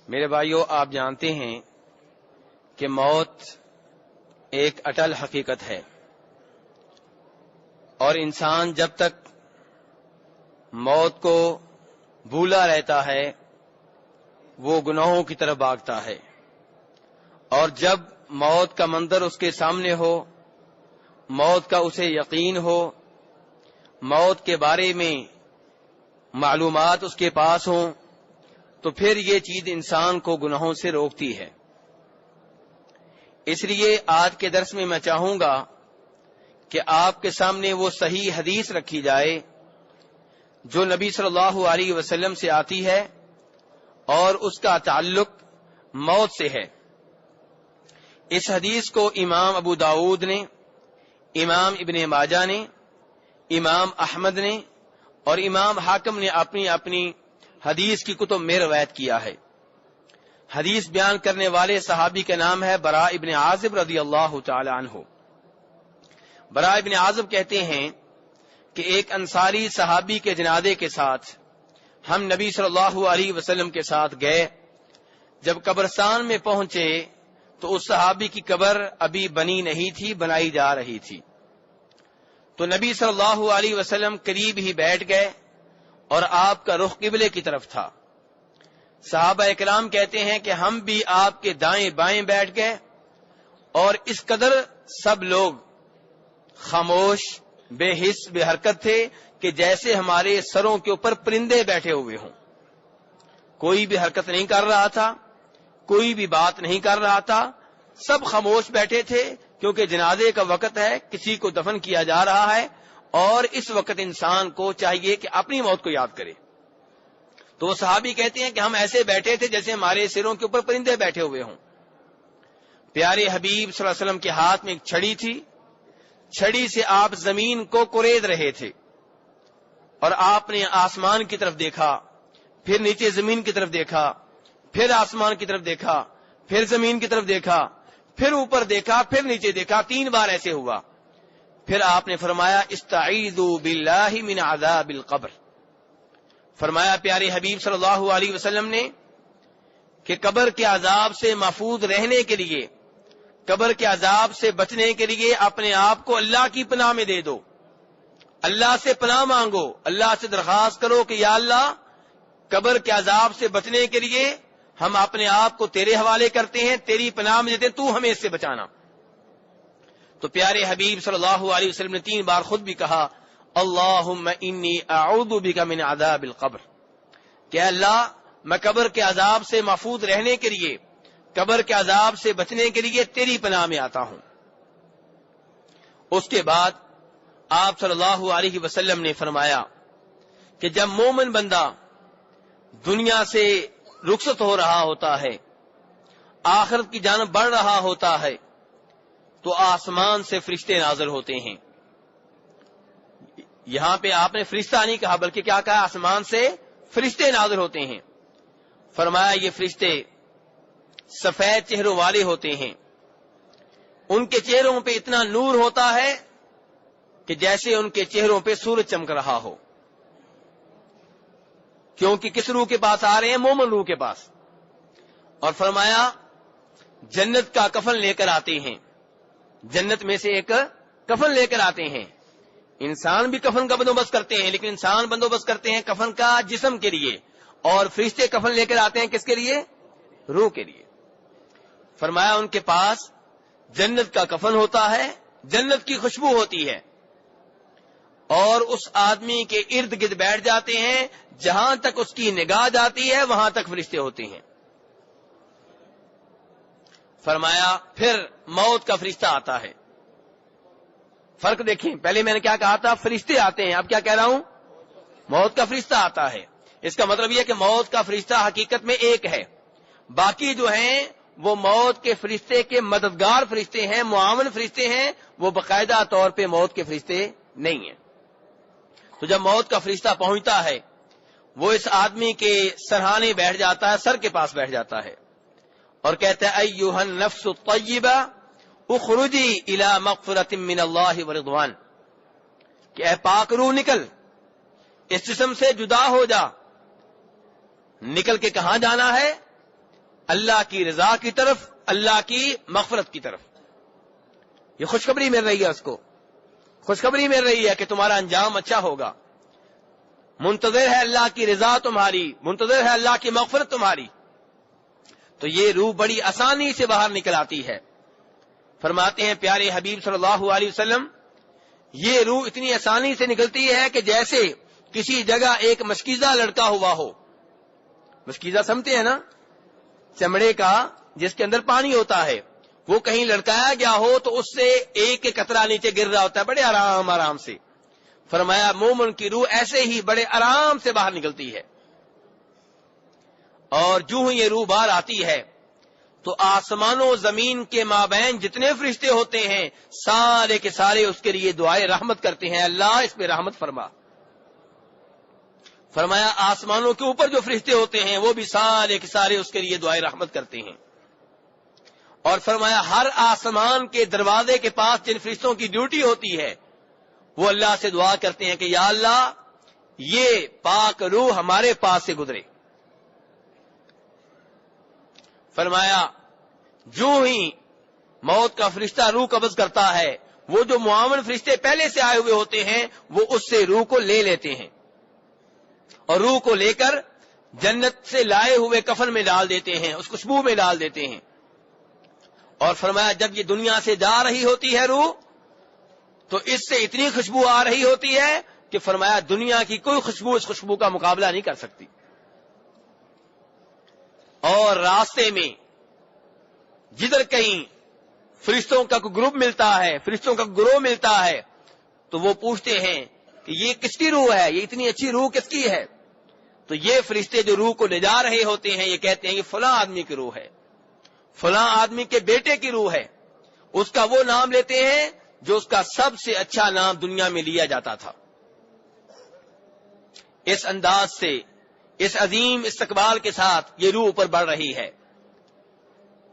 میرے بھائیوں، آپ جانتے ہیں کہ موت ایک اٹل حقیقت ہے، اور انسان جب تک موت کو بھولا رہتا ہے وہ گناہوں کی طرف بھاگتا ہے، اور جب موت کا منظر اس کے سامنے ہو، موت کا اسے یقین ہو، موت کے بارے میں معلومات اس کے پاس ہوں، تو پھر یہ چیز انسان کو گناہوں سے روکتی ہے۔ اس لیے آج کے درس میں میں چاہوں گا کہ آپ کے سامنے وہ صحیح حدیث رکھی جائے جو نبی صلی اللہ علیہ وسلم سے آتی ہے اور اس کا تعلق موت سے ہے۔ اس حدیث کو امام ابو داؤد نے، امام ابن ماجہ نے، امام احمد نے اور امام حاکم نے اپنی اپنی حدیث کی کتب میں روایت کیا ہے۔ حدیث بیان کرنے والے صحابی کا نام ہے براء ابن عازب رضی اللہ تعالی عنہ۔ براء ابن عازب کہتے ہیں کہ ایک انصاری صحابی کے جنازے کے ساتھ ہم نبی صلی اللہ علیہ وسلم کے ساتھ گئے۔ جب قبرستان میں پہنچے تو اس صحابی کی قبر ابھی بنی نہیں تھی، بنائی جا رہی تھی۔ تو نبی صلی اللہ علیہ وسلم قریب ہی بیٹھ گئے اور آپ کا رخ قبلے کی طرف تھا۔ صحابہ اکرام کہتے ہیں کہ ہم بھی آپ کے دائیں بائیں بیٹھ گئے، اور اس قدر سب لوگ خاموش، بے حس، بے حرکت تھے کہ جیسے ہمارے سروں کے اوپر پرندے بیٹھے ہوئے ہوں۔ کوئی بھی حرکت نہیں کر رہا تھا، کوئی بھی بات نہیں کر رہا تھا، سب خاموش بیٹھے تھے، کیونکہ جنازے کا وقت ہے، کسی کو دفن کیا جا رہا ہے، اور اس وقت انسان کو چاہیے کہ اپنی موت کو یاد کرے۔ تو وہ صحابی کہتے ہیں کہ ہم ایسے بیٹھے تھے جیسے ہمارے سروں کے اوپر پرندے بیٹھے ہوئے ہوں۔ پیارے حبیب صلی اللہ علیہ وسلم کے ہاتھ میں ایک چھڑی تھی، چھڑی سے آپ زمین کو کورید رہے تھے، اور آپ نے آسمان کی طرف دیکھا، پھر نیچے زمین کی طرف دیکھا، پھر آسمان کی طرف دیکھا، پھر زمین کی طرف دیکھا، پھر اوپر دیکھا، پھر نیچے دیکھا، 3 بار ایسے ہوا۔ پھر آپ نے فرمایا استعیذوا باللہ من عذاب القبر۔ فرمایا پیارے حبیب صلی اللہ علیہ وسلم نے کہ قبر کے عذاب سے محفوظ رہنے کے لیے، قبر کے عذاب سے بچنے کے لیے اپنے آپ کو اللہ کی پناہ میں دے دو، اللہ سے پناہ مانگو، اللہ سے درخواست کرو کہ یا اللہ قبر کے عذاب سے بچنے کے لیے ہم اپنے آپ کو تیرے حوالے کرتے ہیں، تیری پناہ میں دیتے ہیں، تو ہمیں اس سے بچانا۔ تو پیارے حبیب صلی اللہ علیہ وسلم نے 3 بار خود بھی کہا اللہم انی اعوذ بک من عذاب القبر، کہ اللہ میں قبر کے عذاب سے محفوظ رہنے کے لیے، قبر کے عذاب سے بچنے کے لیے تیری پناہ میں آتا ہوں۔ اس کے بعد آپ صلی اللہ علیہ وسلم نے فرمایا کہ جب مومن بندہ دنیا سے رخصت ہو رہا ہوتا ہے، آخرت کی جانب بڑھ رہا ہوتا ہے، تو آسمان سے فرشتے نازل ہوتے ہیں۔ یہاں پہ آپ نے فرشتہ نہیں کہا، بلکہ کیا کہا؟ آسمان سے فرشتے نازل ہوتے ہیں۔ فرمایا یہ فرشتے سفید چہروں والے ہوتے ہیں، ان کے چہروں پہ اتنا نور ہوتا ہے کہ جیسے ان کے چہروں پہ سورج چمک رہا ہو۔ کیونکہ کس روح کے پاس آ رہے ہیں؟ مومن روح کے پاس۔ اور فرمایا جنت کا کفن لے کر آتے ہیں، جنت میں سے ایک کفن لے کر آتے ہیں۔ انسان بھی کفن کا بندوبست کرتے ہیں، لیکن انسان بندوبست کرتے ہیں کفن کا جسم کے لیے، اور فرشتے کفن لے کر آتے ہیں کس کے لیے؟ روح کے لیے۔ فرمایا ان کے پاس جنت کا کفن ہوتا ہے، جنت کی خوشبو ہوتی ہے، اور اس آدمی کے ارد گرد بیٹھ جاتے ہیں، جہاں تک اس کی نگاہ جاتی ہے وہاں تک فرشتے ہوتے ہیں۔ فرمایا پھر موت کا فرشتہ آتا ہے۔ فرق دیکھیں، پہلے میں نے کیا کہا تھا؟ فرشتے آتے ہیں، اب کیا کہہ رہا ہوں؟ موت کا فرشتہ آتا ہے۔ اس کا مطلب یہ کہ موت کا فرشتہ حقیقت میں ایک ہے، باقی جو ہیں وہ موت کے فرشتے کے مددگار فرشتے ہیں، معاون فرشتے ہیں، وہ باقاعدہ طور پہ موت کے فرشتے نہیں ہیں۔ تو جب موت کا فرشتہ پہنچتا ہے، وہ اس آدمی کے سرہانے بیٹھ جاتا ہے، سر کے پاس بیٹھ جاتا ہے، اور کہتا ہے ایھا النفس الطیبہ اخرجی الی مغفرۃ من اللہ ورضوان، کہ اے پاک روح نکل، اس جسم سے جدا ہو جا۔ نکل کے کہاں جانا ہے؟ اللہ کی رضا کی طرف، اللہ کی مغفرت کی طرف. یہ خوشخبری مل رہی ہے، اس کو خوشخبری مل رہی ہے کہ تمہارا انجام اچھا ہوگا. منتظر ہے اللہ کی رضا تمہاری، منتظر ہے اللہ کی مغفرت تمہاری. تو یہ روح بڑی آسانی سے باہر نکل آتی ہے. فرماتے ہیں پیارے حبیب صلی اللہ علیہ وسلم، یہ روح اتنی آسانی سے نکلتی ہے کہ جیسے کسی جگہ ایک مشکیزہ لڑکا ہوا ہو. مشکیزہ سمجھتے ہیں نا، چمڑے کا جس کے اندر پانی ہوتا ہے، وہ کہیں لڑکایا گیا ہو تو اس سے ایک ایک قطرہ نیچے گر رہا ہوتا ہے بڑے آرام آرام سے. فرمایا مومن کی روح ایسے ہی بڑے آرام سے باہر نکلتی ہے. اور جو ہی یہ روح باہر آتی ہے تو آسمان و زمین کے مابین جتنے فرشتے ہوتے ہیں سارے کے سارے اس کے لیے دعائے رحمت کرتے ہیں، اللہ اس پہ رحمت فرما. فرمایا آسمانوں کے اوپر جو فرشتے ہوتے ہیں وہ بھی سارے کے سارے اس کے لیے دعائے رحمت کرتے ہیں. اور فرمایا ہر آسمان کے دروازے کے پاس جن فرشتوں کی ڈیوٹی ہوتی ہے وہ اللہ سے دعا کرتے ہیں کہ یا اللہ یہ پاک روح ہمارے پاس سے گزرے. فرمایا جو ہی موت کا فرشتہ روح قبض کرتا ہے، وہ جو معاون فرشتے پہلے سے آئے ہوئے ہوتے ہیں وہ اس سے روح کو لے لیتے ہیں اور روح کو لے کر جنت سے لائے ہوئے کفن میں ڈال دیتے ہیں، اس خوشبو میں ڈال دیتے ہیں. اور فرمایا جب یہ دنیا سے جا رہی ہوتی ہے روح تو اس سے اتنی خوشبو آ رہی ہوتی ہے کہ فرمایا دنیا کی کوئی خوشبو اس خوشبو کا مقابلہ نہیں کر سکتی. اور راستے میں جدھر کہیں فرشتوں کا کوئی گروپ ملتا ہے، فرشتوں کا گروہ ملتا ہے، تو وہ پوچھتے ہیں کہ یہ کس کی روح ہے، یہ اتنی اچھی روح کس کی ہے؟ تو یہ فرشتے جو روح کو لے جا رہے ہوتے ہیں یہ کہتے ہیں یہ فلاں آدمی کی روح ہے، فلاں آدمی کے بیٹے کی روح ہے. اس کا وہ نام لیتے ہیں جو اس کا سب سے اچھا نام دنیا میں لیا جاتا تھا. اس انداز سے اس عظیم استقبال کے ساتھ یہ روح اوپر بڑھ رہی ہے.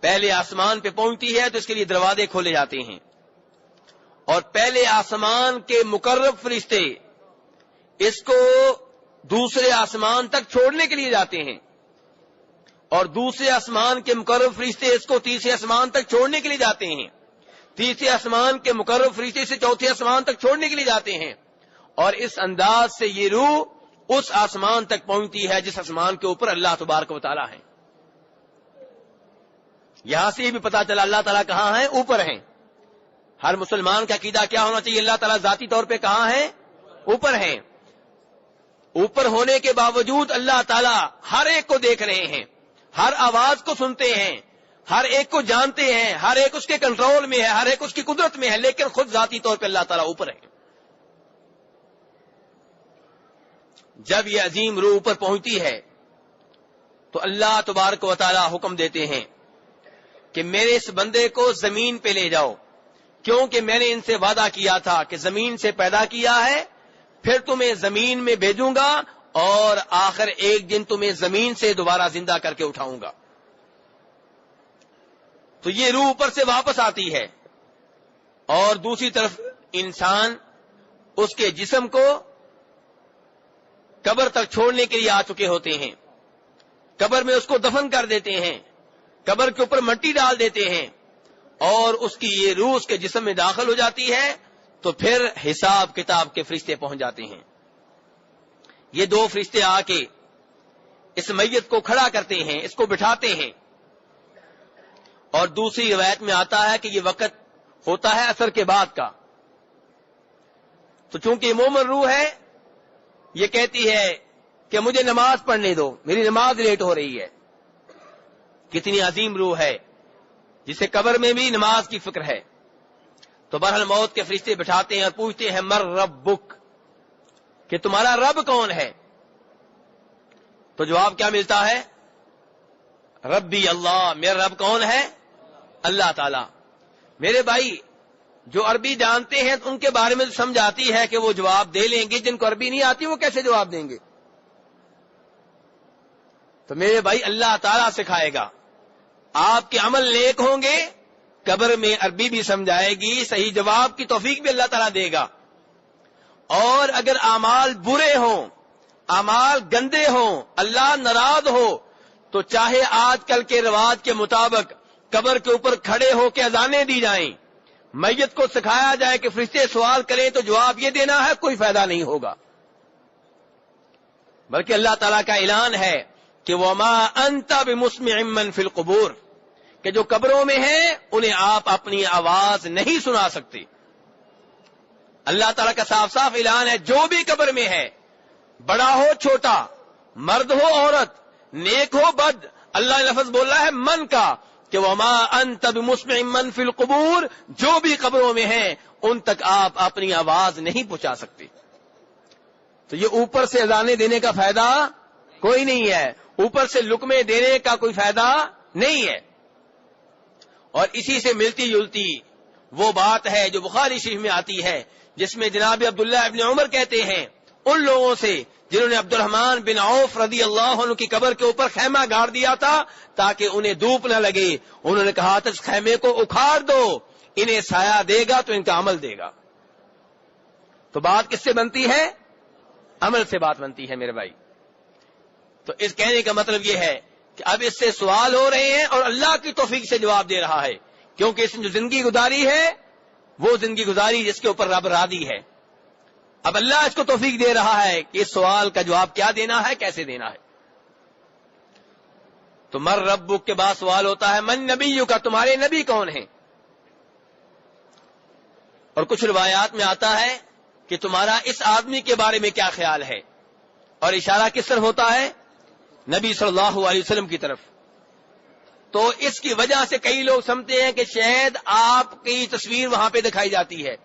پہلے آسمان پہ پہنچتی ہے تو اس کے لیے دروازے کھولے جاتے ہیں اور پہلے آسمان کے مقرب فرشتے اس کو دوسرے آسمان تک چھوڑنے کے لیے جاتے ہیں اور دوسرے آسمان کے مقرب فرشتے اس کو تیسرے آسمان تک چھوڑنے کے لیے جاتے ہیں، تیسرے آسمان کے مقرب فرشتے سے چوتھے آسمان تک چھوڑنے کے لیے جاتے ہیں. اور اس انداز سے یہ روح اس آسمان تک پہنچتی ہے جس آسمان کے اوپر اللہ تبارک و تعالیٰ ہے. یہاں سے یہ بھی پتا چلا اللہ تعالیٰ کہاں ہیں، اوپر ہیں. ہر مسلمان کا عقیدہ کیا ہونا چاہیے؟ اللہ تعالیٰ ذاتی طور پہ کہاں ہیں؟ اوپر ہیں. اوپر ہونے کے باوجود اللہ تعالیٰ ہر ایک کو دیکھ رہے ہیں، ہر آواز کو سنتے ہیں، ہر ایک کو جانتے ہیں، ہر ایک اس کے کنٹرول میں ہے، ہر ایک اس کی قدرت میں ہے، لیکن خود ذاتی طور پہ اللہ تعالیٰ اوپر ہے. جب یہ عظیم روح اوپر پہنچتی ہے تو اللہ تبارک و تعالیٰ حکم دیتے ہیں کہ میرے اس بندے کو زمین پہ لے جاؤ، کیونکہ میں نے ان سے وعدہ کیا تھا کہ زمین سے پیدا کیا ہے، پھر تمہیں زمین میں بھیجوں گا اور آخر ایک دن تمہیں زمین سے دوبارہ زندہ کر کے اٹھاؤں گا. تو یہ روح اوپر سے واپس آتی ہے اور دوسری طرف انسان اس کے جسم کو قبر تک چھوڑنے کے لیے آ چکے ہوتے ہیں. قبر میں اس کو دفن کر دیتے ہیں، قبر کے اوپر مٹی ڈال دیتے ہیں اور اس کی یہ روح اس کے جسم میں داخل ہو جاتی ہے. تو پھر حساب کتاب کے فرشتے پہنچ جاتے ہیں. یہ دو فرشتے آ کے اس میت کو کھڑا کرتے ہیں، اس کو بٹھاتے ہیں. اور دوسری روایت میں آتا ہے کہ یہ وقت ہوتا ہے عصر کے بعد کا. تو چونکہ یہ مومن روح ہے یہ کہتی ہے کہ مجھے نماز پڑھنے دو، میری نماز لیٹ ہو رہی ہے. کتنی عظیم روح ہے جسے قبر میں بھی نماز کی فکر ہے. تو بہرحال موت کے فرشتے بٹھاتے ہیں اور پوچھتے ہیں مر ربک، کہ تمہارا رب کون ہے؟ تو جواب کیا ملتا ہے؟ ربی اللہ، میرا رب کون ہے؟ اللہ تعالی. میرے بھائی جو عربی جانتے ہیں ان کے بارے میں سمجھ آتی ہے کہ وہ جواب دے لیں گے، جن کو عربی نہیں آتی وہ کیسے جواب دیں گے؟ تو میرے بھائی اللہ تعالیٰ سکھائے گا. آپ کے عمل نیک ہوں گے، قبر میں عربی بھی سمجھائے گی، صحیح جواب کی توفیق بھی اللہ تعالیٰ دے گا. اور اگر اعمال برے ہوں، اعمال گندے ہوں، اللہ ناراض ہو، تو چاہے آج کل کے رواج کے مطابق قبر کے اوپر کھڑے ہو کے اذانیں دی جائیں، میت کو سکھایا جائے کہ فرشتے سوال کریں تو جواب یہ دینا ہے، کوئی فائدہ نہیں ہوگا، بلکہ اللہ تعالیٰ کا اعلان ہے کہ وَمَا أَنْتَ بِمُسْمِعٍ مَّن فِي الْقُبُورِ، کہ جو قبروں میں ہیں انہیں آپ اپنی آواز نہیں سنا سکتے۔ اللہ تعالیٰ کا صاف صاف اعلان ہے، جو بھی قبر میں ہے، بڑا ہو چھوٹا، مرد ہو عورت، نیک ہو بد، اللہ نے لفظ بولا ہے من کا کہ وَمَا أَنْتَ بِمُسْمِعٍ مَّن فِي الْقُبُورِ، جو بھی قبروں میں ہیں ان تک آپ اپنی آواز نہیں پہنچا سکتے۔ تو یہ اوپر سے اذانیں دینے کا فائدہ کوئی نہیں ہے، اوپر سے لقمے دینے کا کوئی فائدہ نہیں ہے۔ اور اسی سے ملتی جلتی وہ بات ہے جو بخاری شریف میں آتی ہے، جس میں جناب عبداللہ ابن عمر کہتے ہیں ان لوگوں سے جنہوں نے عبد الرحمن بن عوف رضی اللہ عنہ کی قبر کے اوپر خیمہ گاڑ دیا تھا تاکہ انہیں دھوپ نہ لگے، انہوں نے کہا تھا اس خیمے کو اکھاڑ دو، انہیں سایہ دے گا تو ان کا عمل دے گا۔ تو بات کس سے بنتی ہے؟ عمل سے بات بنتی ہے میرے بھائی۔ تو اس کہنے کا مطلب یہ ہے کہ اب اس سے سوال ہو رہے ہیں اور اللہ کی توفیق سے جواب دے رہا ہے، کیونکہ اس نے جو زندگی گزاری ہے وہ زندگی گزاری جس کے اوپر رب راضی ہے۔ اب اللہ اس کو توفیق دے رہا ہے کہ اس سوال کا جواب کیا دینا ہے، کیسے دینا ہے۔ تو مر ربک کے بعد سوال ہوتا ہے من نبیک کا، تمہارے نبی کون ہیں؟ اور کچھ روایات میں آتا ہے کہ تمہارا اس آدمی کے بارے میں کیا خیال ہے، اور اشارہ کس طرف ہوتا ہے؟ نبی صلی اللہ علیہ وسلم کی طرف۔ تو اس کی وجہ سے کئی لوگ سمجھتے ہیں کہ شاید آپ کی تصویر وہاں پہ دکھائی جاتی ہے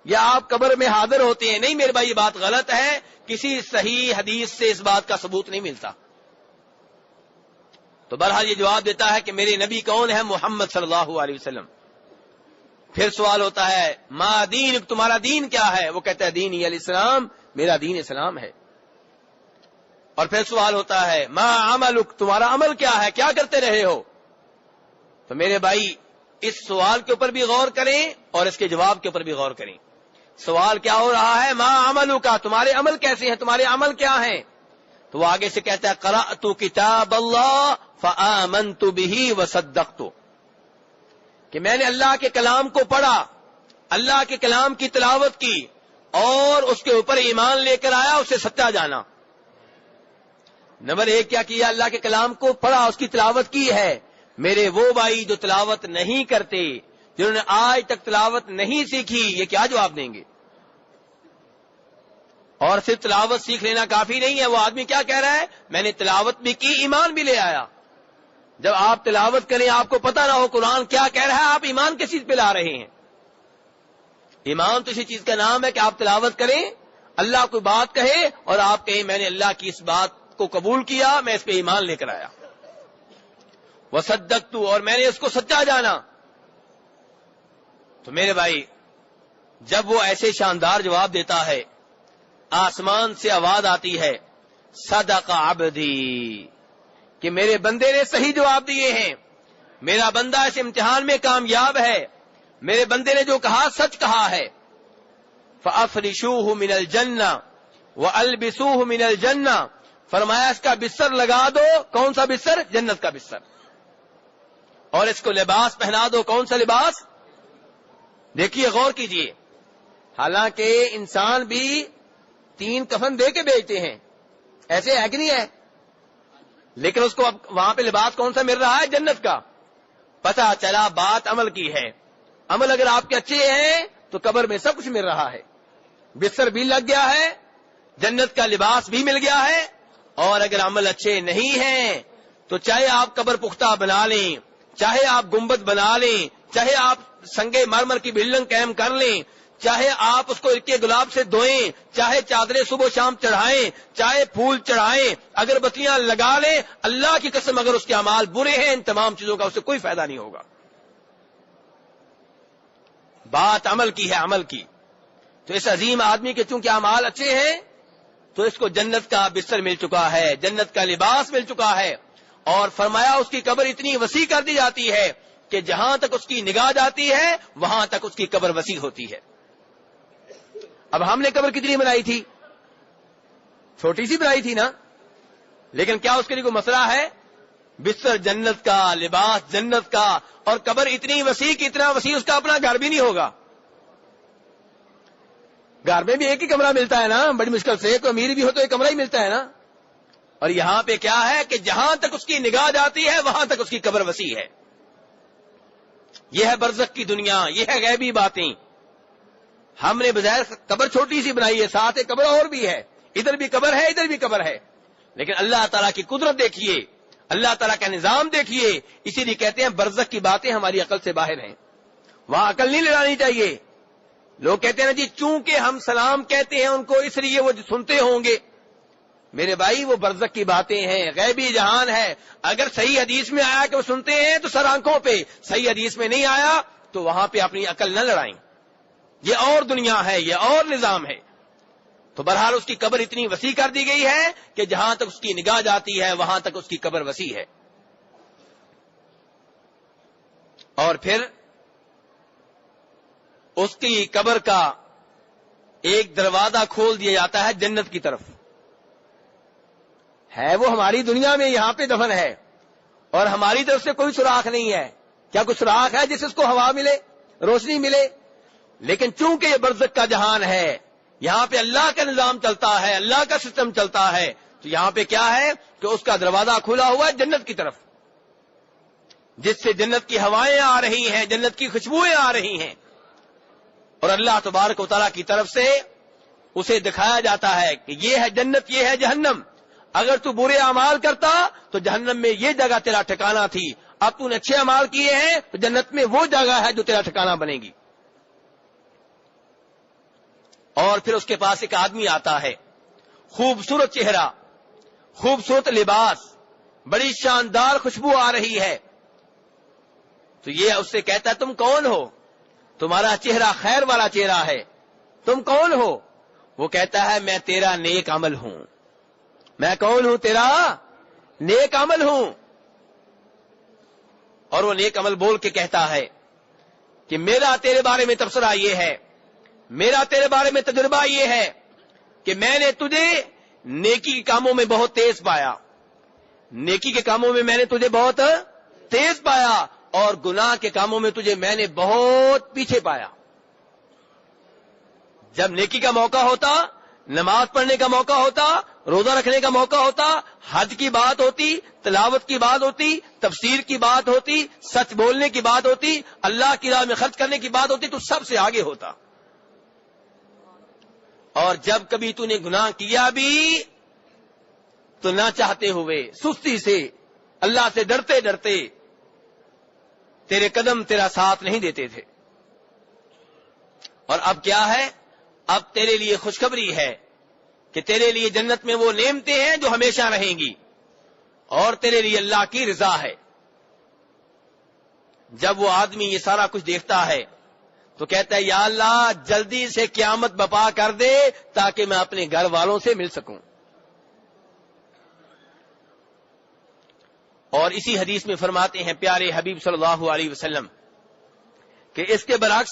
یا آپ قبر میں حاضر ہوتے ہیں۔ نہیں میرے بھائی، یہ بات غلط ہے، کسی صحیح حدیث سے اس بات کا ثبوت نہیں ملتا۔ تو بہرحال یہ جواب دیتا ہے کہ میرے نبی کون ہے؟ محمد صلی اللہ علیہ وسلم۔ پھر سوال ہوتا ہے ما دین، تمہارا دین کیا ہے؟ وہ کہتا ہے دین علیہ السلام، میرا دین اسلام ہے۔ اور پھر سوال ہوتا ہے ما عملک، تمہارا عمل کیا ہے، کیا کرتے رہے ہو؟ تو میرے بھائی اس سوال کے اوپر بھی غور کریں اور اس کے جواب کے اوپر بھی غور کریں۔ سوال کیا ہو رہا ہے؟ ما عملک، تمہارے عمل کیسے ہیں، تمہارے عمل کیا ہیں؟ تو وہ آگے سے کہتا ہے قرأت کتاب اللہ فآمنت به وصدقت، کہ میں نے اللہ کے کلام کو پڑھا، اللہ کے کلام کی تلاوت کی اور اس کے اوپر ایمان لے کر آیا، اسے سچا جانا۔ نمبر ایک کیا کیا؟ اللہ کے کلام کو پڑھا، اس کی تلاوت کی ہے۔ میرے وہ بھائی جو تلاوت نہیں کرتے، جنہوں نے آج تک تلاوت نہیں سیکھی، یہ کیا جواب دیں گے؟ اور صرف تلاوت سیکھ لینا کافی نہیں ہے، وہ آدمی کیا کہہ رہا ہے؟ میں نے تلاوت بھی کی، ایمان بھی لے آیا۔ جب آپ تلاوت کریں آپ کو پتہ نہ ہو قرآن کیا کہہ رہا ہے، آپ ایمان کس چیز پہ لا رہے ہیں؟ ایمان تو اسی چیز کا نام ہے کہ آپ تلاوت کریں، اللہ کوئی بات کہے اور آپ کہیں میں نے اللہ کی اس بات کو قبول کیا، میں اس پہ ایمان لے کر آیا۔ وصدقت، اور میں نے اس کو سچا جانا۔ تو میرے بھائی جب وہ ایسے شاندار جواب دیتا ہے، آسمان سے آواز آتی ہے صدق عبدی، کہ میرے بندے نے صحیح جواب دیے ہیں، میرا بندہ اس امتحان میں کامیاب ہے، میرے بندے نے جو کہا سچ کہا ہے۔ فَأَفْرِشُوهُ مِنَ الْجَنَّةِ وَأَلْبِسُوهُ مِنَ الْجَنَّةِ، فرمایا اس کا بستر لگا دو۔ کون سا بستر؟ جنت کا بستر۔ اور اس کو لباس پہنا دو۔ کون سا لباس؟ دیکھیے غور کیجئے، حالانکہ انسان بھی 3 کفن دے کے بیچتے ہیں، ایسے ہے کہ نہیں ہے؟ لیکن اس کو اب وہاں پہ لباس کون سا مل رہا ہے؟ جنت کا۔ پتہ چلا بات عمل کی ہے۔ عمل اگر آپ کے اچھے ہیں تو قبر میں سب کچھ مل رہا ہے، بستر بھی لگ گیا ہے، جنت کا لباس بھی مل گیا ہے۔ اور اگر عمل اچھے نہیں ہیں تو چاہے آپ قبر پختہ بنا لیں، چاہے آپ گنبد بنا لیں، چاہے آپ سنگے مرمر کی بلڈنگ قائم کر لیں، چاہے آپ اس کو ارکے گلاب سے دھوئیں، چاہے چادریں صبح و شام چڑھائیں، چاہے پھول چڑھائیں، اگر بتیاں لگا لیں، اللہ کی قسم اگر اس کے اعمال برے ہیں، ان تمام چیزوں کا اسے کوئی فائدہ نہیں ہوگا۔ بات عمل کی ہے، عمل کی۔ تو اس عظیم آدمی کے چونکہ اعمال اچھے ہیں تو اس کو جنت کا بستر مل چکا ہے، جنت کا لباس مل چکا ہے۔ اور فرمایا اس کی قبر اتنی وسیع کر دی جاتی ہے کہ جہاں تک اس کی نگاہ جاتی ہے وہاں تک اس کی قبر وسیع ہوتی ہے۔ اب ہم نے قبر کتنی بنائی تھی؟ چھوٹی سی بنائی تھی نا، لیکن کیا اس کے لیے کوئی مسئلہ ہے؟ بستر جنت کا، لباس جنت کا، اور قبر اتنی وسیع کہ اتنا وسیع اس کا اپنا گھر بھی نہیں ہوگا. گھر میں بھی ایک ہی کمرہ ملتا ہے نا، بڑی مشکل سے. کوئی امیر بھی ہو تو ایک کمرہ ہی ملتا ہے نا. اور یہاں پہ کیا ہے کہ جہاں تک اس کی نگاہ جاتی ہے وہاں تک اس کی قبر وسیع ہے. یہ ہے برزخ کی دنیا، یہ ہے غیبی باتیں. ہم نے بظاہر قبر چھوٹی سی بنائی ہے، ساتھ ایک قبر اور بھی ہے، ادھر بھی قبر ہے ادھر بھی قبر ہے. لیکن اللہ تعالیٰ کی قدرت دیکھیے، اللہ تعالیٰ کا نظام دیکھیے. اسی لیے کہتے ہیں برزخ کی باتیں ہماری عقل سے باہر ہیں، وہاں عقل نہیں لڑانی چاہیے. لوگ کہتے ہیں نا جی چونکہ ہم سلام کہتے ہیں ان کو اس لیے وہ سنتے ہوں گے. میرے بھائی وہ برزخ کی باتیں ہیں، غیبی جہان ہے. اگر صحیح حدیث میں آیا کہ وہ سنتے ہیں تو سر آنکھوں پہ، صحیح حدیث میں نہیں آیا تو وہاں پہ اپنی عقل نہ لڑائیں. یہ اور دنیا ہے، یہ اور نظام ہے. تو بہرحال اس کی قبر اتنی وسیع کر دی گئی ہے کہ جہاں تک اس کی نگاہ جاتی ہے وہاں تک اس کی قبر وسیع ہے. اور پھر اس کی قبر کا ایک دروازہ کھول دیا جاتا ہے جنت کی طرف. ہے وہ ہماری دنیا میں یہاں پہ دفن ہے، اور ہماری طرف سے کوئی سوراخ نہیں ہے. کیا کوئی سوراخ ہے جس سے اس کو ہوا ملے، روشنی ملے؟ لیکن چونکہ یہ برزخ کا جہان ہے، یہاں پہ اللہ کا نظام چلتا ہے، اللہ کا سسٹم چلتا ہے، تو یہاں پہ کیا ہے کہ اس کا دروازہ کھلا ہوا ہے جنت کی طرف، جس سے جنت کی ہوائیں آ رہی ہیں، جنت کی خوشبوئیں آ رہی ہیں. اور اللہ تبارک و تعالیٰ کی طرف سے اسے دکھایا جاتا ہے کہ یہ ہے جنت، یہ ہے جہنم. اگر تو برے اعمال کرتا تو جہنم میں یہ جگہ تیرا ٹھکانہ تھی، اب تو نے اچھے اعمال کیے ہیں تو جنت میں وہ جگہ ہے جو تیرا ٹھکانہ بنے گی. اور پھر اس کے پاس ایک آدمی آتا ہے، خوبصورت چہرہ، خوبصورت لباس، بڑی شاندار خوشبو آ رہی ہے. تو یہ اس سے کہتا ہے تم کون ہو؟ تمہارا چہرہ خیر والا چہرہ ہے، تم کون ہو؟ وہ کہتا ہے میں تیرا نیک عمل ہوں. میں کون ہوں؟ تیرا نیک عمل ہوں. اور وہ نیک عمل بول کے کہتا ہے کہ میرا تیرے بارے میں تبصرہ یہ ہے، میرا تیرے بارے میں تجربہ یہ ہے کہ میں نے تجھے نیکی کے کاموں میں بہت تیز پایا، نیکی کے کاموں میں نے تجھے بہت تیز پایا، اور گناہ کے کاموں میں تجھے میں نے بہت پیچھے پایا. جب نیکی کا موقع ہوتا، نماز پڑھنے کا موقع ہوتا، روزہ رکھنے کا موقع ہوتا، حج کی بات ہوتی، تلاوت کی بات ہوتی، تفسیر کی بات ہوتی، سچ بولنے کی بات ہوتی، اللہ کی راہ میں خرچ کرنے کی بات ہوتی، تو سب سے آگے ہوتا. اور جب کبھی تو نے گناہ کیا بھی تو نہ چاہتے ہوئے، سستی سے، اللہ سے ڈرتے ڈرتے، تیرے قدم تیرا ساتھ نہیں دیتے تھے. اور اب کیا ہے؟ اب تیرے لیے خوشخبری ہے کہ تیرے لیے جنت میں وہ نعمتیں ہیں جو ہمیشہ رہیں گی، اور تیرے لیے اللہ کی رضا ہے. جب وہ آدمی یہ سارا کچھ دیکھتا ہے تو کہتا ہے یا اللہ جلدی سے قیامت بپا کر دے تاکہ میں اپنے گھر والوں سے مل سکوں. اور اسی حدیث میں فرماتے ہیں پیارے حبیب صلی اللہ علیہ وسلم کہ اس کے برعکس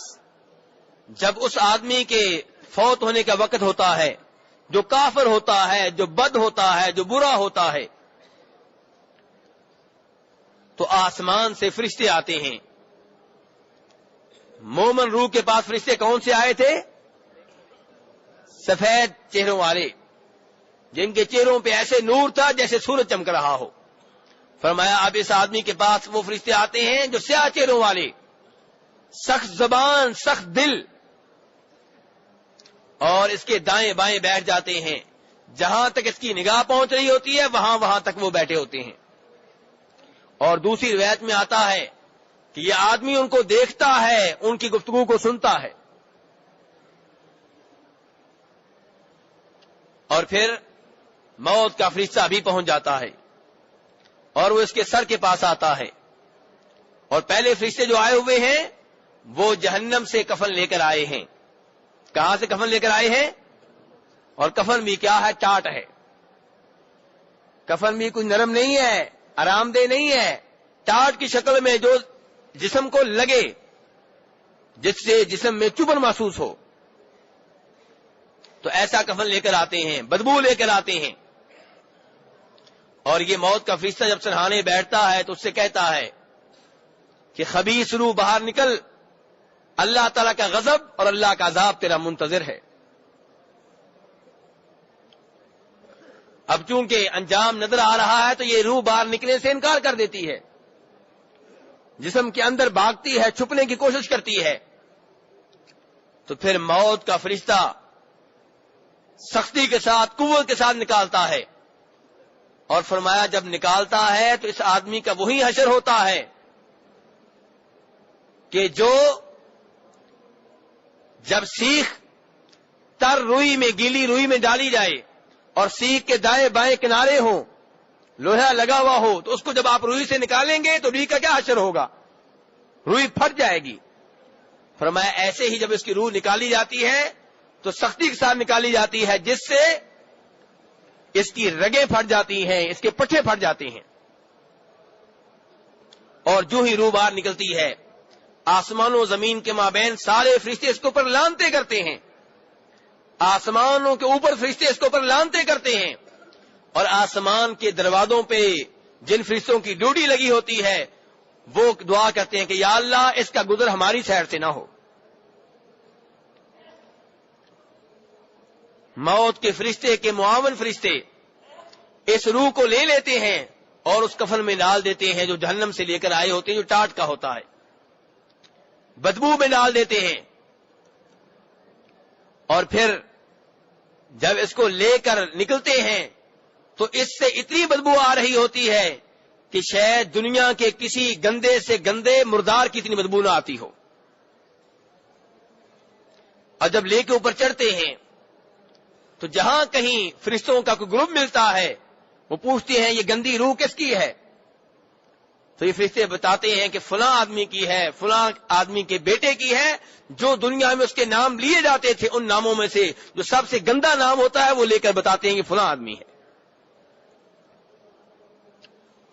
جب اس آدمی کے فوت ہونے کا وقت ہوتا ہے، جو کافر ہوتا ہے، جو بد ہوتا ہے، جو برا ہوتا ہے، تو آسمان سے فرشتے آتے ہیں. مومن روح کے پاس فرشتے کون سے آئے تھے؟ سفید چہروں والے، جن کے چہروں پہ ایسے نور تھا جیسے سورج چمک رہا ہو. فرمایا اب اس آدمی کے پاس وہ فرشتے آتے ہیں جو سیاہ چہروں والے، سخت زبان، سخت دل، اور اس کے دائیں بائیں بیٹھ جاتے ہیں. جہاں تک اس کی نگاہ پہنچ رہی ہوتی ہے وہاں تک وہ بیٹھے ہوتے ہیں. اور دوسری روایت میں آتا ہے کہ یہ آدمی ان کو دیکھتا ہے، ان کی گفتگو کو سنتا ہے. اور پھر موت کا فرشتہ بھی پہنچ جاتا ہے اور وہ اس کے سر کے پاس آتا ہے. اور پہلے فرشتے جو آئے ہوئے ہیں وہ جہنم سے کفن لے کر آئے ہیں. کہاں سے کفن لے کر آئے ہیں؟ اور کفن بھی کیا ہے؟ ٹاٹ ہے. کفن بھی کوئی نرم نہیں ہے، آرام دہ نہیں ہے. ٹاٹ کی شکل میں جو جسم کو لگے، جس سے جسم میں چبھن محسوس ہو، تو ایسا کفن لے کر آتے ہیں، بدبو لے کر آتے ہیں. اور یہ موت کا فرشتہ جب سرہانے بیٹھتا ہے تو اس سے کہتا ہے کہ خبیث روح باہر نکل، اللہ تعالیٰ کا غضب اور اللہ کا عذاب تیرا منتظر ہے۔ اب چونکہ انجام نظر آ رہا ہے تو یہ روح باہر نکلنے سے انکار کر دیتی ہے، جسم کے اندر بھاگتی ہے، چھپنے کی کوشش کرتی ہے۔ تو پھر موت کا فرشتہ سختی کے ساتھ، قوت کے ساتھ نکالتا ہے، اور فرمایا جب نکالتا ہے تو اس آدمی کا وہی حشر ہوتا ہے کہ جو جب سیخ تر روئی میں، گیلی روئی میں ڈالی جائے اور سیخ کے دائیں بائیں کنارے ہوں، لوہا لگا ہوا ہو، تو اس کو جب آپ روئی سے نکالیں گے تو روئی کا کیا حشر ہوگا؟ روئی پھٹ جائے گی۔ فرمایا ایسے ہی جب اس کی روح نکالی جاتی ہے تو سختی کے ساتھ نکالی جاتی ہے، جس سے اس کی رگیں پھٹ جاتی ہیں، اس کے پٹھے پھٹ جاتے ہیں، اور جو ہی روح باہر نکلتی ہے آسمان و زمین کے مابین سارے فرشتے اس کے اوپر لانتے کرتے ہیں، آسمانوں کے اوپر فرشتے اس کے اوپر لانتے کرتے ہیں، اور آسمان کے دروازوں پہ جن فرشتوں کی ڈیوٹی لگی ہوتی ہے وہ دعا کرتے ہیں کہ یا اللہ اس کا گزر ہماری سائر سے نہ ہو۔ موت کے فرشتے کے معاون فرشتے اس روح کو لے لیتے ہیں اور اس کفن میں ڈال دیتے ہیں جو جہنم سے لے کر آئے ہوتے ہیں، جو ٹاٹ کا ہوتا ہے، بدبو میں ڈال دیتے ہیں، اور پھر جب اس کو لے کر نکلتے ہیں تو اس سے اتنی بدبو آ رہی ہوتی ہے کہ شاید دنیا کے کسی گندے سے گندے مردار کی اتنی بدبو نہ آتی ہو۔ اور جب لے کے اوپر چڑھتے ہیں تو جہاں کہیں فرشتوں کا کوئی گروپ ملتا ہے وہ پوچھتے ہیں یہ گندی روح کس کی ہے؟ تو یہ فرشتے بتاتے ہیں کہ فلاں آدمی کی ہے، فلاں آدمی کے بیٹے کی ہے، جو دنیا میں اس کے نام لیے جاتے تھے، ان ناموں میں سے جو سب سے گندا نام ہوتا ہے وہ لے کر بتاتے ہیں کہ فلاں آدمی ہے۔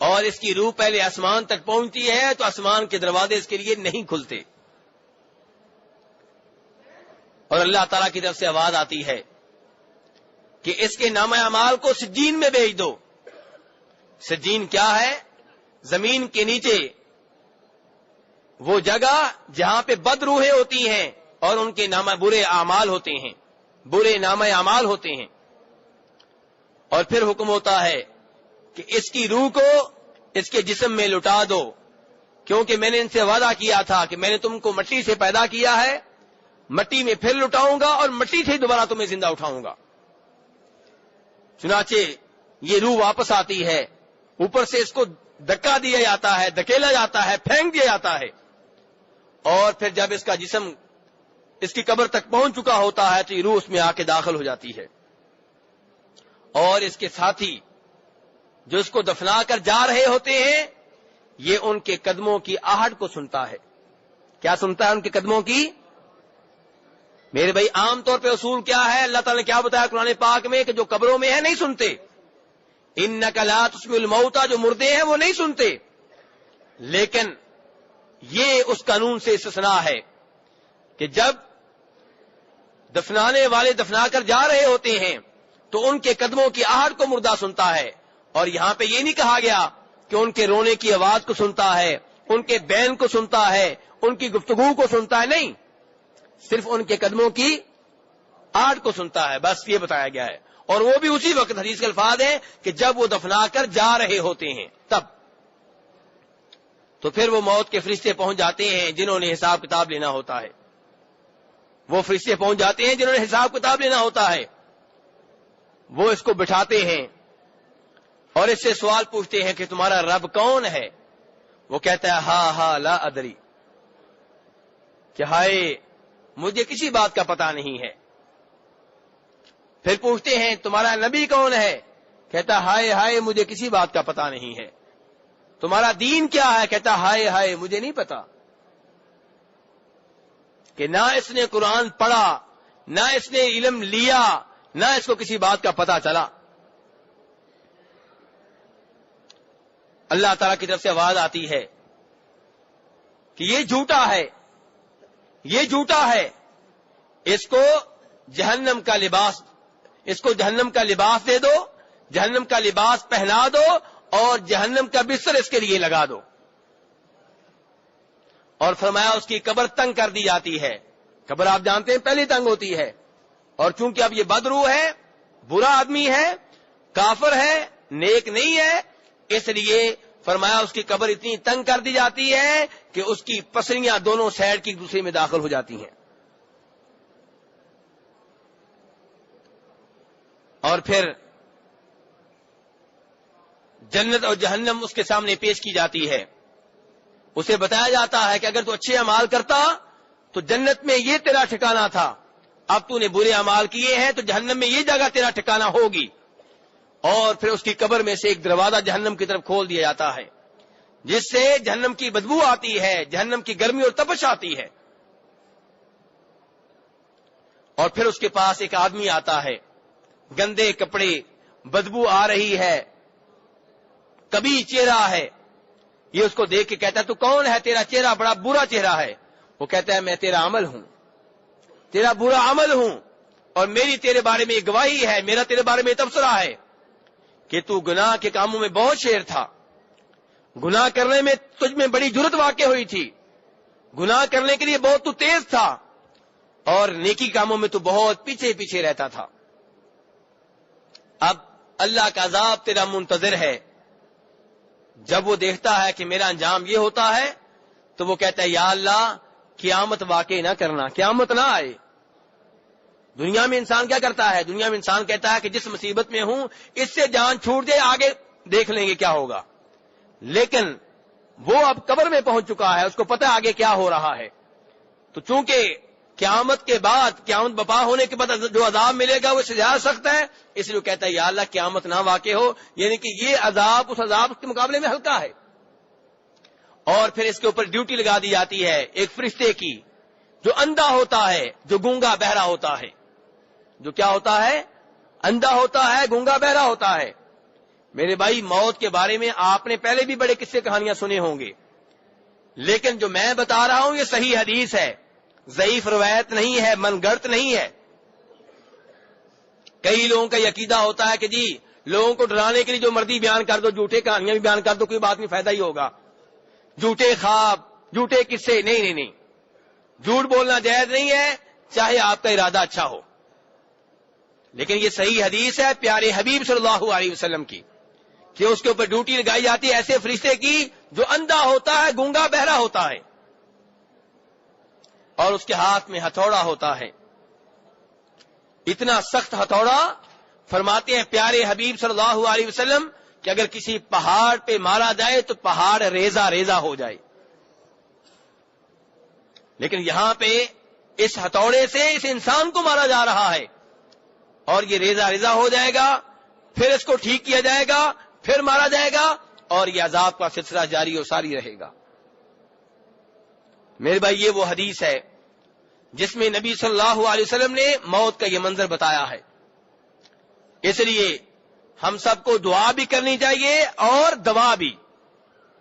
اور اس کی روح پہلے آسمان تک پہنچتی ہے تو آسمان کے دروازے اس کے لیے نہیں کھلتے، اور اللہ تعالیٰ کی طرف سے آواز آتی ہے کہ اس کے نامہ اعمال کو سجین میں بھیج دو۔ سجین کیا ہے؟ زمین کے نیچے وہ جگہ جہاں پہ بد روحیں ہوتی ہیں اور ان کے نامہ برے اعمال ہوتے ہیں، برے نامہ اعمال ہوتے ہیں۔ اور پھر حکم ہوتا ہے کہ اس کی روح کو اس کے جسم میں لٹا دو، کیونکہ میں نے ان سے وعدہ کیا تھا کہ میں نے تم کو مٹی سے پیدا کیا ہے، مٹی میں پھر لٹاؤں گا اور مٹی سے دوبارہ تمہیں زندہ اٹھاؤں گا۔ چنانچہ یہ روح واپس آتی ہے، اوپر سے اس کو دھکا دیا جاتا ہے، دھکیلا جاتا ہے، پھینک دیا جاتا ہے، اور پھر جب اس کا جسم اس کی قبر تک پہنچ چکا ہوتا ہے تو یہ روح اس میں آ کے داخل ہو جاتی ہے، اور اس کے ساتھی جو اس کو دفنا کر جا رہے ہوتے ہیں یہ ان کے قدموں کی آہٹ کو سنتا ہے۔ کیا سنتا ہے؟ ان کے قدموں کی۔ میرے بھائی عام طور پہ اصول کیا ہے؟ اللہ تعالیٰ نے کیا بتایا قرآن پاک میں کہ جو قبروں میں ہے نہیں سنتے، انک لا تسمع الموتى، جو مردے ہیں وہ نہیں سنتے، لیکن یہ اس قانون سے استثناء ہے کہ جب دفنانے والے دفنا کر جا رہے ہوتے ہیں تو ان کے قدموں کی آہٹ کو مردہ سنتا ہے، اور یہاں پہ یہ نہیں کہا گیا کہ ان کے رونے کی آواز کو سنتا ہے، ان کے بین کو سنتا ہے، ان کی گفتگو کو سنتا ہے، نہیں، صرف ان کے قدموں کی آہٹ کو سنتا ہے، بس یہ بتایا گیا ہے۔ اور وہ بھی اسی وقت، حدیث کے الفاظ ہیں کہ جب وہ دفنا کر جا رہے ہوتے ہیں تب۔ تو پھر وہ موت کے فرشتے پہنچ جاتے ہیں جنہوں نے حساب کتاب لینا ہوتا ہے، وہ فرشتے پہنچ جاتے ہیں جنہوں نے حساب کتاب لینا ہوتا ہے، وہ اس کو بٹھاتے ہیں اور اس سے سوال پوچھتے ہیں کہ تمہارا رب کون ہے؟ وہ کہتا ہے ہا لا ادری، کہ ہائے مجھے کسی بات کا پتہ نہیں ہے۔ پھر پوچھتے ہیں تمہارا نبی کون ہے؟ کہتا ہائے مجھے کسی بات کا پتہ نہیں ہے۔ تمہارا دین کیا ہے؟ کہتا ہائے مجھے نہیں پتا۔ کہ نہ اس نے قرآن پڑھا، نہ اس نے علم لیا، نہ اس کو کسی بات کا پتہ چلا۔ اللہ تعالیٰ کی طرف سے آواز آتی ہے کہ یہ جھوٹا ہے، یہ جھوٹا ہے، اس کو جہنم کا لباس دے دو جہنم کا لباس پہنا دو اور جہنم کا بستر اس کے لیے لگا دو. اور فرمایا اس کی قبر تنگ کر دی جاتی ہے. قبر آپ جانتے ہیں پہلے تنگ ہوتی ہے, اور چونکہ اب یہ بدروح ہے, برا آدمی ہے, کافر ہے, نیک نہیں ہے, اس لیے فرمایا اس کی قبر اتنی تنگ کر دی جاتی ہے کہ اس کی پسلیاں دونوں سائڈ کی دوسرے میں داخل ہو جاتی ہیں. اور پھر جنت اور جہنم اس کے سامنے پیش کی جاتی ہے. اسے بتایا جاتا ہے کہ اگر تو اچھے اعمال کرتا تو جنت میں یہ تیرا ٹھکانہ تھا, اب تو نے برے اعمال کیے ہیں تو جہنم میں یہ جگہ تیرا ٹھکانہ ہوگی. اور پھر اس کی قبر میں سے ایک دروازہ جہنم کی طرف کھول دیا جاتا ہے, جس سے جہنم کی بدبو آتی ہے, جہنم کی گرمی اور تپش آتی ہے. اور پھر اس کے پاس ایک آدمی آتا ہے, گندے کپڑے, بدبو آ رہی ہے, کبھی چہرہ ہے. یہ اس کو دیکھ کے کہتا ہے تو کون ہے, تیرا چہرہ بڑا برا چہرہ ہے. وہ کہتا ہے میں تیرا عمل ہوں, تیرا برا عمل ہوں, اور میری تیرے بارے میں گواہی ہے, میرا تیرے بارے میں تبصرہ ہے کہ تو گناہ کے کاموں میں بہت شیر تھا, گناہ کرنے میں تجھ میں بڑی جرت واقع ہوئی تھی, گناہ کرنے کے لیے بہت تو تیز تھا, اور نیکی کاموں میں تو بہت پیچھے پیچھے رہتا تھا. اب اللہ کا عذاب تیرا منتظر ہے. جب وہ دیکھتا ہے کہ میرا انجام یہ ہوتا ہے تو وہ کہتا ہے یا اللہ قیامت واقع نہ کرنا, قیامت نہ آئے. دنیا میں انسان کیا کرتا ہے, دنیا میں انسان کہتا ہے کہ جس مصیبت میں ہوں اس سے جان چھوٹ جائے, آگے دیکھ لیں گے کیا ہوگا. لیکن وہ اب قبر میں پہنچ چکا ہے, اس کو پتہ ہے آگے کیا ہو رہا ہے. تو چونکہ قیامت کے بعد, قیامت بپا ہونے کے بعد جو عذاب ملے گا وہ اس سے زیادہ سخت ہے, اس لیے کہتا ہے یا اللہ قیامت نہ واقع ہو, یعنی کہ یہ عذاب اس عذاب کے مقابلے میں ہلکا ہے. اور پھر اس کے اوپر ڈیوٹی لگا دی جاتی ہے ایک فرشتے کی, جو اندھا ہوتا ہے, جو گونگا بہرا ہوتا ہے. جو کیا ہوتا ہے, اندھا ہوتا ہے, گونگا بہرا ہوتا ہے. میرے بھائی موت کے بارے میں آپ نے پہلے بھی بڑے قصے کہانیاں سنے ہوں گے, لیکن جو میں بتا رہا ہوں یہ صحیح حدیث ہے, ضعیف روایت نہیں ہے, من گڑت نہیں ہے. کئی لوگوں کا یہ عقیدہ ہوتا ہے کہ جی لوگوں کو ڈرانے کے لیے جو مرضی بیان کر دو, جھوٹے کہانیاں بھی بیان کر دو, کوئی بات نہیں, فائدہ ہی ہوگا. جھوٹے خواب, جھوٹے قصے, نہیں نہیں نہیں, جھوٹ بولنا جائز نہیں ہے چاہے آپ کا ارادہ اچھا ہو. لیکن یہ صحیح حدیث ہے پیارے حبیب صلی اللہ علیہ وسلم کی کہ اس کے اوپر ڈیوٹی لگائی جاتی ہے ایسے فرشتے کی جو اندھا ہوتا ہے, گونگا بہرا ہوتا ہے, اور اس کے ہاتھ میں ہتھوڑا ہوتا ہے. اتنا سخت ہتھوڑا, فرماتے ہیں پیارے حبیب صلی اللہ علیہ وسلم کہ اگر کسی پہاڑ پہ مارا جائے تو پہاڑ ریزہ ریزہ ہو جائے. لیکن یہاں پہ اس ہتھوڑے سے اس انسان کو مارا جا رہا ہے, اور یہ ریزہ ریزہ ہو جائے گا, پھر اس کو ٹھیک کیا جائے گا, پھر مارا جائے گا, اور یہ عذاب کا سلسلہ جاری و ساری رہے گا. میرے بھائی یہ وہ حدیث ہے جس میں نبی صلی اللہ علیہ وسلم نے موت کا یہ منظر بتایا ہے. اس لیے ہم سب کو دعا بھی کرنی چاہیے اور دوا بھی.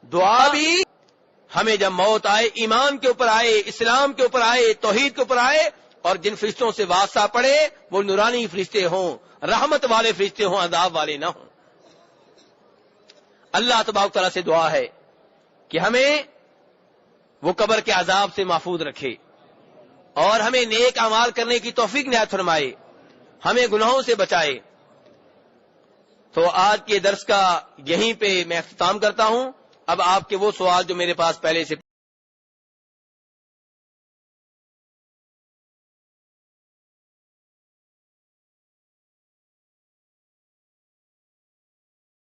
دعا بھی ہمیں جب موت آئے, ایمان کے اوپر آئے, اسلام کے اوپر آئے, توحید کے اوپر آئے, اور جن فرشتوں سے واسطہ پڑے وہ نورانی فرشتے ہوں, رحمت والے فرشتے ہوں, عذاب والے نہ ہوں. اللہ تبارک تعالیٰ سے دعا ہے کہ ہمیں وہ قبر کے عذاب سے محفوظ رکھے, اور ہمیں نیک اعمال کرنے کی توفیق عنایت فرمائے, ہمیں گناہوں سے بچائے. تو آج کے درس کا یہیں پہ میں اختتام کرتا ہوں. اب آپ کے وہ سوال جو میرے پاس پہلے سے